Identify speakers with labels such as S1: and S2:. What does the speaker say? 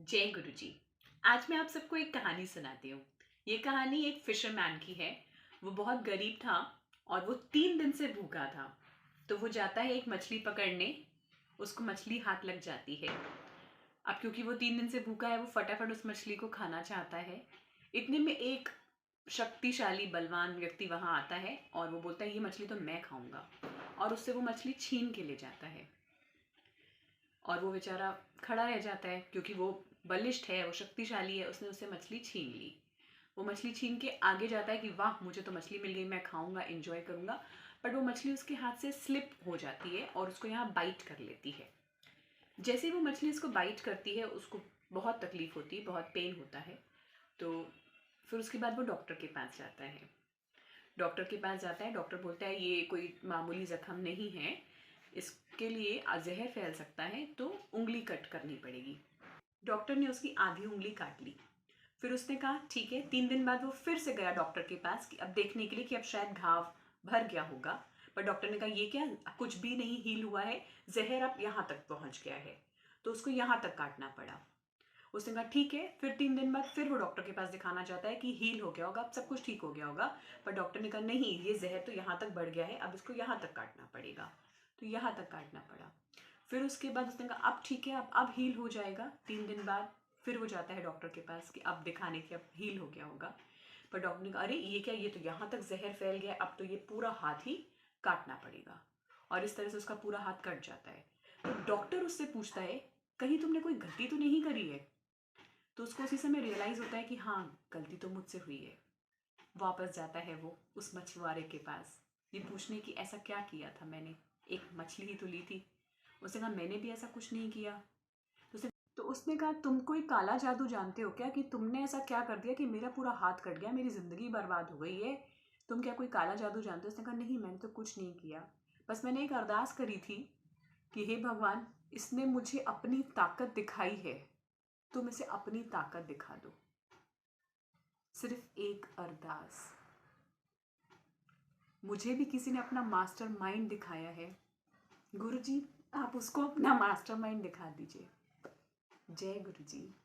S1: जय गुरु जी। आज मैं आप सबको एक कहानी सुनाती हूँ। ये कहानी एक फिशरमैन की है। वो बहुत गरीब था और वो 3 दिन से भूखा था। तो वो जाता है एक मछली पकड़ने। उसको मछली हाथ लग जाती है। अब क्योंकि वो 3 दिन से भूखा है, वो फटाफट उस मछली को खाना चाहता है। इतने में एक शक्तिशाली बलवान व्यक्ति वहां आता है और वो बोलता है ये मछली तो मैं खाऊंगा। और उससे वो मछली छीन के ले जाता है। और वो बेचारा खड़ा रह जाता है क्योंकि वो बलिष्ठ है, वो शक्तिशाली है, उसने उससे मछली छीन ली। वो मछली छीन के आगे जाता है कि वाह मुझे तो मछली मिल गई, मैं खाऊंगा, एंजॉय करूंगा। बट वो मछली उसके हाथ से स्लिप हो जाती है और उसको यहाँ बाइट कर लेती है। जैसे ही वो मछली उसको बाइट करती है, उसको बहुत तकलीफ होती है, बहुत पेन होता है। तो फिर उसके बाद वो डॉक्टर के पास जाता है। डॉक्टर के पास जाता है, डॉक्टर बोलता है ये कोई मामूली जख्म नहीं है, इसके लिए जहर फैल सकता है, तो उंगली कट करनी पड़ेगी। डॉक्टर ने उसकी आधी उंगली काट ली। फिर उसने कहा ठीक है। 3 दिन बाद वो फिर से गया डॉक्टर के पास कि अब देखने के लिए कि अब शायद घाव भर गया होगा। पर डॉक्टर ने कहा ये क्या, कुछ भी नहीं हील हुआ है, जहर अब यहाँ तक पहुंच गया है, तो उसको यहाँ तक काटना पड़ा। उसने कहा ठीक है। फिर 3 दिन बाद फिर वो डॉक्टर के पास दिखाना चाहता है कि हील हो गया होगा, अब सब कुछ ठीक हो गया होगा। पर डॉक्टर ने कहा नहीं, ये जहर तो यहाँ तक बढ़ गया है, अब इसको यहाँ तक काटना पड़ेगा। तो यहाँ तक काटना पड़ा। फिर उसके बाद उसने कहा अब ठीक है, अब हील हो जाएगा। 3 दिन बाद फिर वो जाता है डॉक्टर के पास कि अब दिखाने के अब हील हो गया होगा। पर डॉक्टर ने कहा अरे ये क्या, ये तो यहाँ तक जहर फैल गया, अब तो ये पूरा हाथ ही काटना पड़ेगा। और इस तरह से उसका पूरा हाथ कट जाता है। तो डॉक्टर उससे पूछता है कहीं तुमने कोई गलती तो नहीं करी है। तो उसको उसी समय रियलाइज होता है कि हाँ, गलती तो मुझसे हुई है। वापस जाता है वो उस मछुआरे के पास ये पूछने की ऐसा क्या किया था मैंने, एक मछली ही तो ली थी। उसने कहा मैंने भी ऐसा कुछ नहीं किया। तो उसने कहा तुम कोई काला जादू जानते हो क्या, कि तुमने ऐसा क्या कर दिया कि मेरा पूरा हाथ कट गया, मेरी जिंदगी बर्बाद हो गई है। तुम क्या कोई काला जादू जानते हो। उसने कहा नहीं, मैंने तो कुछ नहीं किया। बस मैंने एक अरदास करी थी कि हे भगवान, इसने मुझे अपनी ताकत दिखाई है, तुम इसे अपनी ताकत दिखा दो। सिर्फ एक अरदास। मुझे भी किसी ने अपना मास्टर माइंड दिखाया है। गुरु जी, आप उसको अपना मास्टर माइंड दिखा दीजिए। जय गुरु जी।